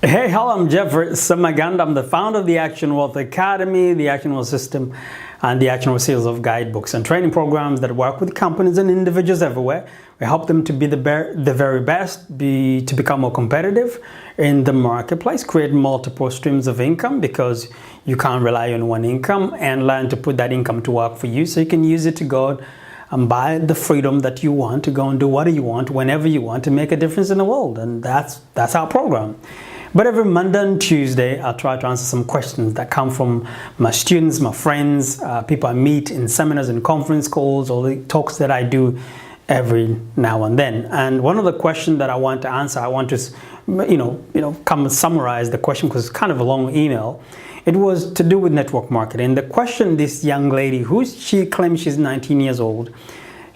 Hey, hello, I'm Geoffrey Semaganda. I'm the founder of the Action Wealth Academy, the Action Wealth System, and the Action Wealth series of guidebooks and training programs that work with companies and individuals everywhere. We help them to be the very best, to become more competitive in the marketplace, create multiple streams of income because you can't rely on one income, and learn to put that income to work for you so you can use it to go and buy the freedom that you want to go and do what you want, whenever you want, to make a difference in the world. And that's our program. But every Monday and Tuesday, I'll try to answer some questions that come from my students, my friends, people I meet in seminars and conference calls, or the talks that I do every now and then. And one of the questions that I want to answer, I want to, come and summarize the question because it's kind of a long email. It was to do with network marketing. The question, this young lady, she claims she's 19 years old,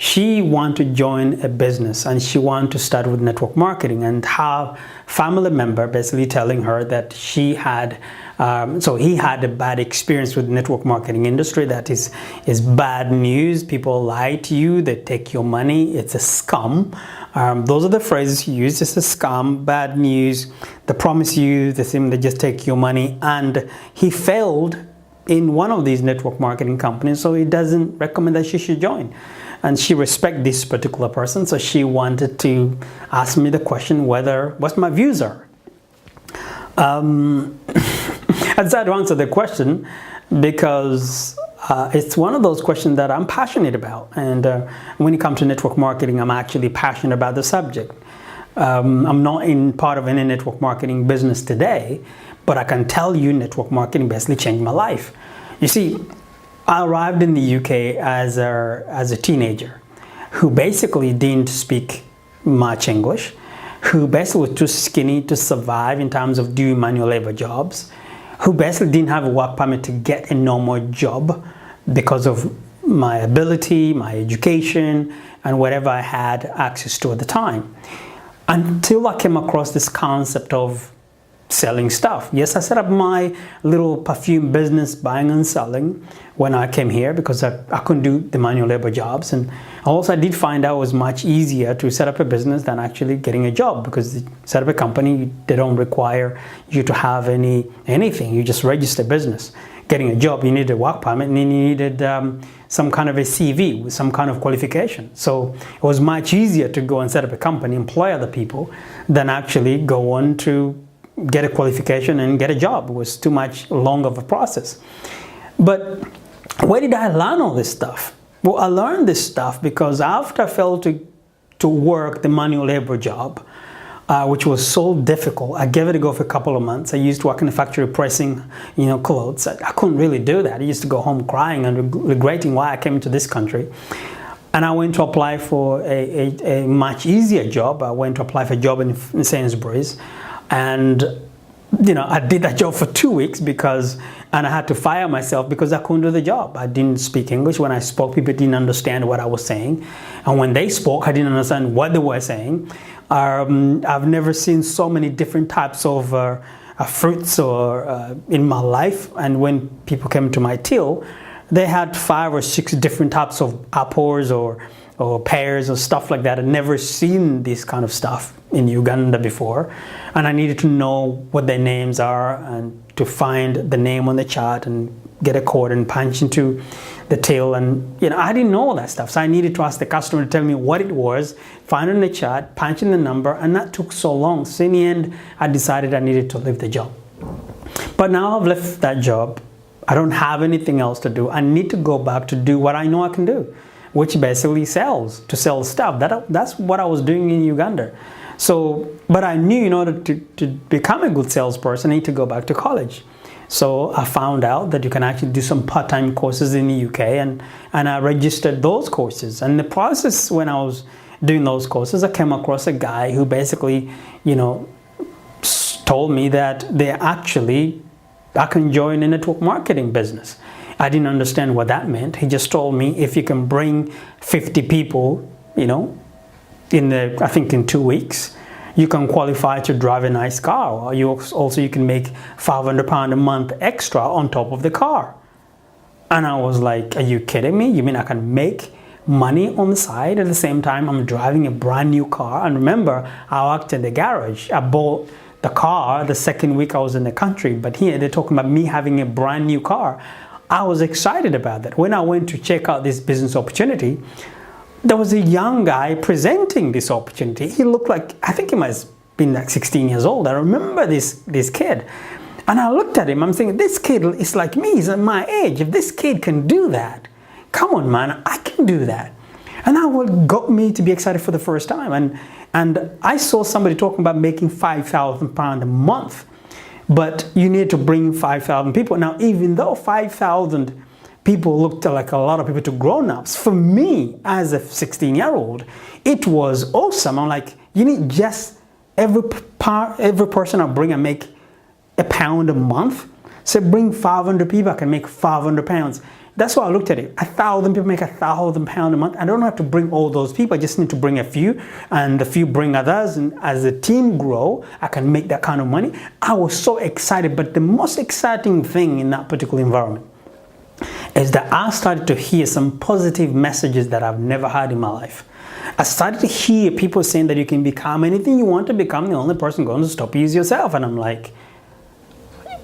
she wanted to join a business and she wanted to start with network marketing, and her family member basically telling her that he had a bad experience with network marketing industry. That is bad news. People lie to you, they take your money, it's a scam. Those are the phrases he used. It's a scam, bad news, they promise you the thing, they just take your money. And he failed in one of these network marketing companies, so he doesn't recommend that she should join. And she respects this particular person, so she wanted to ask me the question what my views are. I decided to answer the question because it's one of those questions that I'm passionate about. And when it comes to network marketing, I'm actually passionate about the subject. I'm not in part of any network marketing business today, but I can tell you network marketing basically changed my life. You see, I arrived in the UK as a teenager who basically didn't speak much English, who basically was too skinny to survive in terms of doing manual labor jobs, who basically didn't have a work permit to get a normal job because of my ability, my education, and whatever I had access to at the time. Until I came across this concept of selling stuff. Yes, I set up my little perfume business, buying and selling, when I came here because I couldn't do the manual labor jobs. And also I did find out it was much easier to set up a business than actually getting a job, because set up a company, they don't require you to have anything. You just register business. Getting a job, you need a work permit, and then you needed some kind of a CV with some kind of qualification. So it was much easier to go and set up a company, employ other people, than actually go on to get a qualification and get a job. It was too much long of a process. But where did I learn all this stuff? Well, I learned this stuff because after I failed to work the manual labor job, which was so difficult, I gave it a go for a couple of months. I used to work in a factory pressing, clothes. I couldn't really do that. I used to go home crying and regretting why I came to this country. And I went to apply for a much easier job. I went to apply for a job in Sainsbury's. And I did that job for 2 weeks and I had to fire myself because I couldn't do the job. I didn't speak English. When I spoke, people didn't understand what I was saying. And when they spoke, I didn't understand what they were saying. I've never seen so many different types of fruits in my life. And when people came to my till, they had 5 or 6 different types of apples or pears or stuff like that. I'd never seen this kind of stuff in Uganda before, and I needed to know what their names are and to find the name on the chart and get a code and punch into the till. And I didn't know all that stuff, so I needed to ask the customer to tell me what it was, find it in the chart, punch in the number, and that took so long. So in the end, I decided I needed to leave the job. But now I've left that job. I don't have anything else to do. I need to go back to do what I know I can do, which basically to sell stuff. That's what I was doing in Uganda. But I knew in order to become a good salesperson, I need to go back to college. So I found out that you can actually do some part-time courses in the UK, and I registered those courses. And the process, when I was doing those courses, I came across a guy who basically, told me that I can join a network marketing business. I didn't understand what that meant. He just told me if you can bring 50 people, I think in 2 weeks, you can qualify to drive a nice car. Or you can make £500 a month extra on top of the car. And I was like, are you kidding me? You mean I can make money on the side at the same time I'm driving a brand new car? And remember, I worked in the garage. I bought the car the second week I was in the country, but here they're talking about me having a brand new car. I was excited about that. When I went to check out this business opportunity, there was a young guy presenting this opportunity. He looked like, I think he must have been like 16 years old. I remember this kid. And I looked at him, I'm thinking, this kid is like me, he's at my age. If this kid can do that, come on, man, I can do that. And that what got me to be excited for the first time. And I saw somebody talking about making £5,000 a month, but you need to bring 5,000 people. Now, even though 5,000 people looked like a lot of people to grown-ups, for me as a 16-year-old, it was awesome. I'm like, you need just every person I bring and make £1 a month. So bring 500 people, I can make £500. That's why I looked at it. 1,000 people make £1,000 a month. I don't have to bring all those people. I just need to bring a few, and a few bring others. And as the team grow, I can make that kind of money. I was so excited. But the most exciting thing in that particular environment is that I started to hear some positive messages that I've never had in my life. I started to hear people saying that you can become anything you want to become. The only person going to stop you is yourself. And I'm like,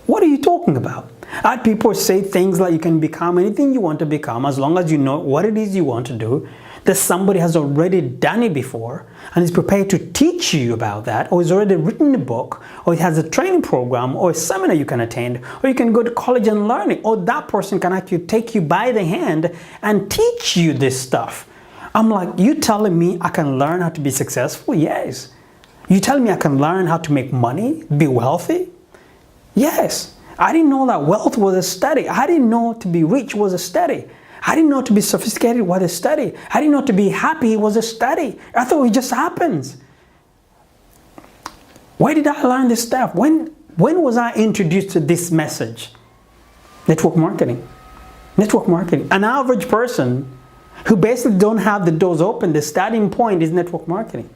what are you talking about? I had people say things like you can become anything you want to become as long as you know what it is you want to do, that somebody has already done it before and is prepared to teach you about that, or has already written a book, or it has a training program or a seminar you can attend, or you can go to college and learn it, or that person can actually take you by the hand and teach you this stuff. I'm like, you telling me I can learn how to be successful? Yes. You telling me I can learn how to make money, be wealthy? Yes. I didn't know that wealth was a study. I didn't know to be rich was a study. I didn't know to be sophisticated was a study. I didn't know to be happy was a study. I thought it just happens. Where did I learn this stuff? When was I introduced to this message? Network marketing. Network marketing. An average person who basically don't have the doors open, the starting point is network marketing.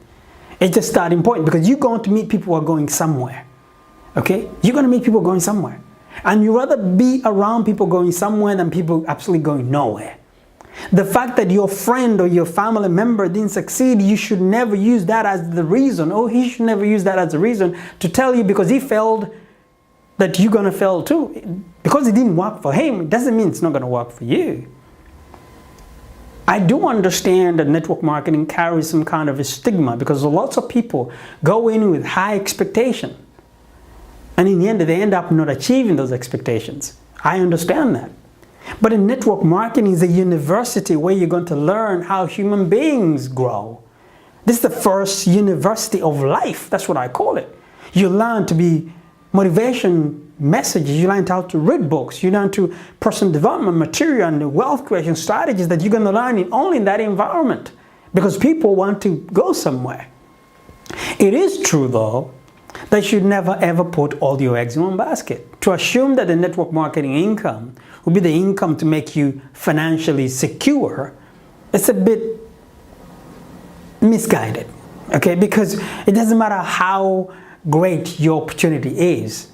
It's the starting point because you're going to meet people who are going somewhere. Okay? You're going to meet people going somewhere. And you rather be around people going somewhere than people absolutely going nowhere. The fact that your friend or your family member didn't succeed, you should never use that as the reason, or he should never use that as a reason to tell you because he failed that you're going to fail too. Because it didn't work for him, it doesn't mean it's not going to work for you. I do understand that network marketing carries some kind of a stigma because lots of people go in with high expectation. And in the end, they end up not achieving those expectations. I understand that. But in network marketing is a university where you're going to learn how human beings grow. This is the first university of life. That's what I call it. You learn to be motivation messages. You learn how to read books. You learn to personal development material and the wealth creation strategies that you're going to learn only in that environment because people want to go somewhere. It is true, though, that you should never ever put all your eggs in one basket. To assume that the network marketing income will be the income to make you financially secure, it's a bit misguided, okay? Because it doesn't matter how great your opportunity is,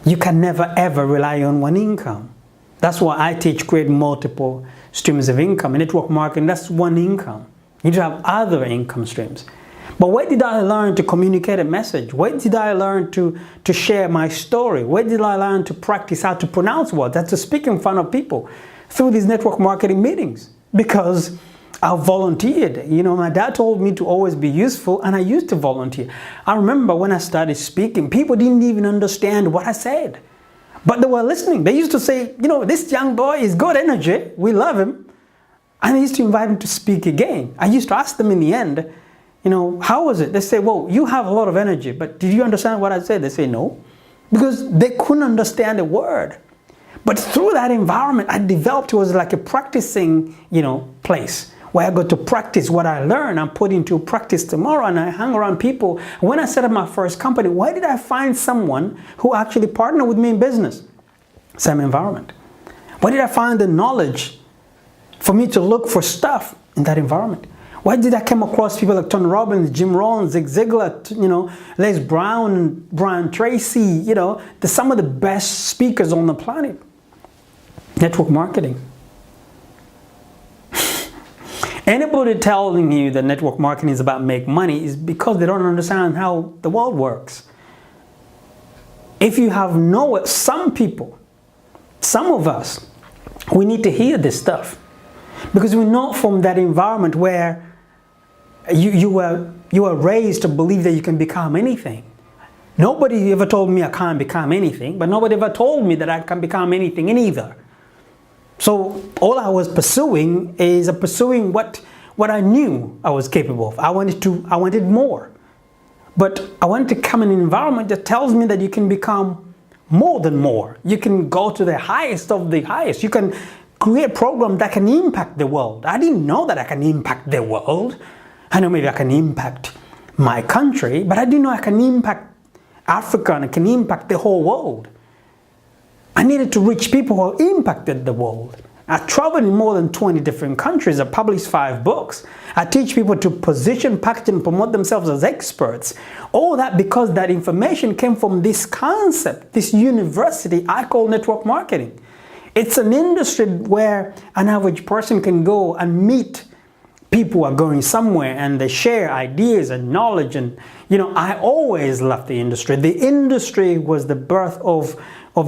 you can never ever rely on one income. That's why I teach create multiple streams of income. In network marketing, that's one income. You need to have other income streams. But where did I learn to communicate a message? Where did I learn to share my story? Where did I learn to practice how to pronounce words, how to speak in front of people? Through these network marketing meetings. Because I volunteered. You know, my dad told me to always be useful, and I used to volunteer. I remember when I started speaking, people didn't even understand what I said. But they were listening. They used to say, you know, this young boy is good energy. We love him. And I used to invite him to speak again. I used to ask them in the end, you know, how was it? They say, well, you have a lot of energy, but did you understand what I said? They say, no, because they couldn't understand a word. But through that environment, I developed, it was like a practicing, you know, place where I got to practice what I learned and put into practice tomorrow. And I hung around people. When I set up my first company, why did I find someone who actually partnered with me in business? Same environment. Why did I find the knowledge for me to look for stuff in that environment? Why did I come across people like Tony Robbins, Jim Rohn, Zig Ziglar, you know, Les Brown, Brian Tracy, you know, some of the best speakers on the planet. Network marketing. Anybody telling you that network marketing is about make money is because they don't understand how the world works. If you have nowhere, some people, some of us, we need to hear this stuff because we're not from that environment where you were raised to believe that you can become anything. Nobody ever told me I can't become anything, but nobody ever told me that I can become anything in either. So all I was pursuing is pursuing what I knew I was capable of. I wanted more. But I wanted to come in an environment that tells me that you can become more than more. You can go to the highest of the highest. You can create a program that can impact the world. I didn't know that I can impact the world. I know maybe I can impact my country, but I didn't know I can impact Africa and I can impact the whole world. I needed to reach people who impacted the world. I traveled in more than 20 different countries. I published 5 books. I teach people to position, package, and promote themselves as experts. All that because that information came from this concept, this university I call network marketing. It's an industry where an average person can go and meet people who are going somewhere and they share ideas and knowledge. And, I always loved the industry. The industry was the birth of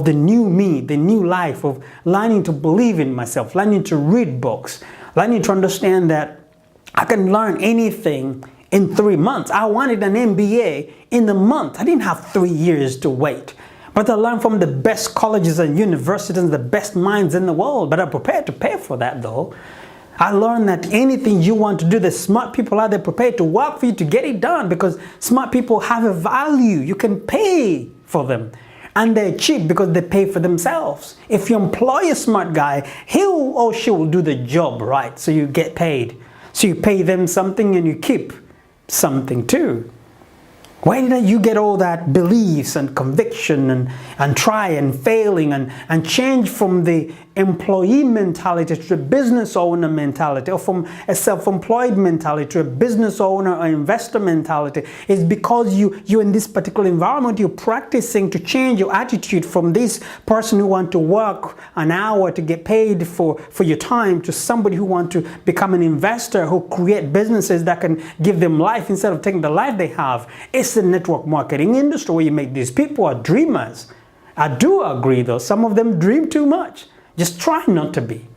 the new me, the new life, of learning to believe in myself, learning to read books, learning to understand that I can learn anything in 3 months. I wanted an MBA in a month. I didn't have 3 years to wait. But I learned from the best colleges and universities and the best minds in the world. But I'm prepared to pay for that though. I learned that anything you want to do, the smart people are there prepared to work for you to get it done because smart people have a value. You can pay for them. And they're cheap because they pay for themselves. If you employ a smart guy, he or she will do the job right, so you get paid. So you pay them something and you keep something too. Where did you get all that beliefs and conviction and try and failing and change from the employee mentality to a business owner mentality, or from a self-employed mentality to a business owner or investor mentality? Is because you're in this particular environment, you're practicing to change your attitude from this person who wants to work an hour to get paid for your time to somebody who wants to become an investor who create businesses that can give them life instead of taking the life they have. It's the network marketing industry where you make these people are dreamers. I do agree though, some of them dream too much. Just try not to be.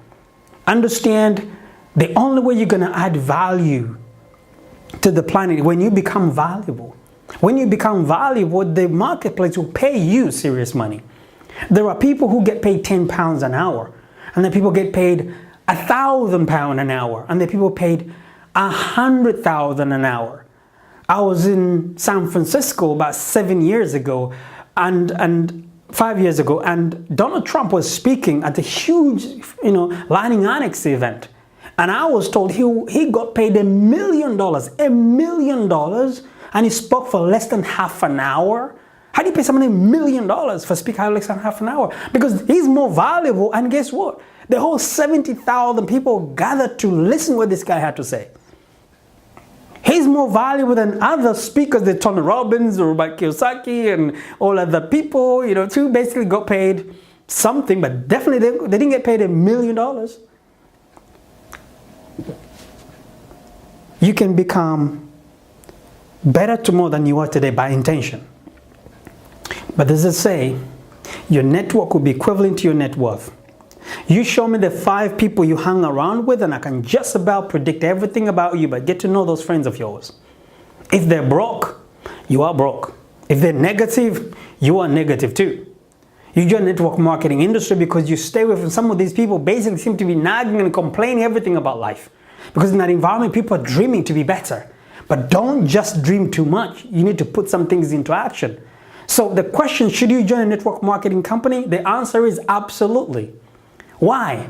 Understand the only way you're going to add value to the planet when you become valuable. When you become valuable, the marketplace will pay you serious money. There are people who get paid £10 an hour, and then people get paid £1,000 an hour, and then people paid $100,000 an hour. I was in San Francisco about 7 years ago, and 5 years ago, and Donald Trump was speaking at a huge, Lightning Annex event. And I was told he got paid $1 million, and he spoke for less than half an hour. How do you pay somebody $1 million for speaking less than half an hour? Because he's more valuable, and guess what? The whole 70,000 people gathered to listen to what this guy had to say. He's more valuable than other speakers, the Tony Robbins or Robert Kiyosaki and all other people, who basically got paid something, but definitely they didn't get paid $1 million. You can become better tomorrow than you are today by intention. But as I say, your network will be equivalent to your net worth. You show me the 5 people you hang around with and I can just about predict everything about you, but get to know those friends of yours. If they're broke, you are broke. If they're negative, you are negative too. You join the network marketing industry because you stay away from some of these people basically seem to be nagging and complaining everything about life. Because in that environment, people are dreaming to be better. But don't just dream too much. You need to put some things into action. So the question, should you join a network marketing company? The answer is absolutely. Why?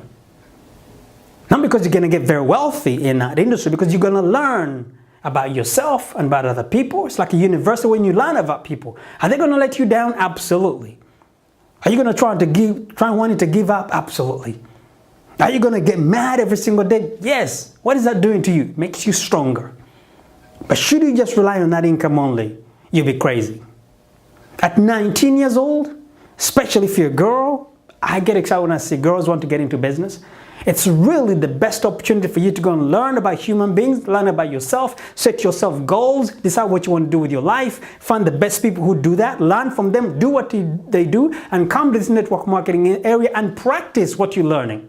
Not because you're going to get very wealthy in that industry, because you're going to learn about yourself and about other people. It's like a university when you learn about people. Are they going to let you down? Absolutely. Are you going to try wanting to give up? Absolutely. Are you going to get mad every single day? Yes. What is that doing to you? It makes you stronger. But should you just rely on that income only, you'll be crazy. At 19 years old, especially if you're a girl, I get excited when I see girls want to get into business. It's really the best opportunity for you to go and learn about human beings, learn about yourself, set yourself goals, decide what you want to do with your life, find the best people who do that, learn from them, do what they do, and come to this network marketing area and practice what you're learning.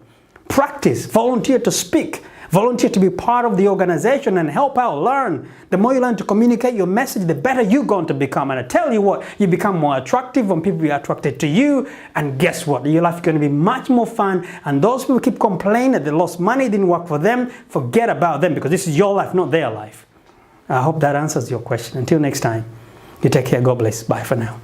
Practice, volunteer to speak, volunteer to be part of the organization and help out, learn. The more you learn to communicate your message, the better you're going to become. And I tell you what, you become more attractive when people are attracted to you. And guess what? Your life is going to be much more fun. And those people keep complaining that they lost money, didn't work for them. Forget about them, because this is your life, not their life. I hope that answers your question. Until next time, you take care. God bless. Bye for now.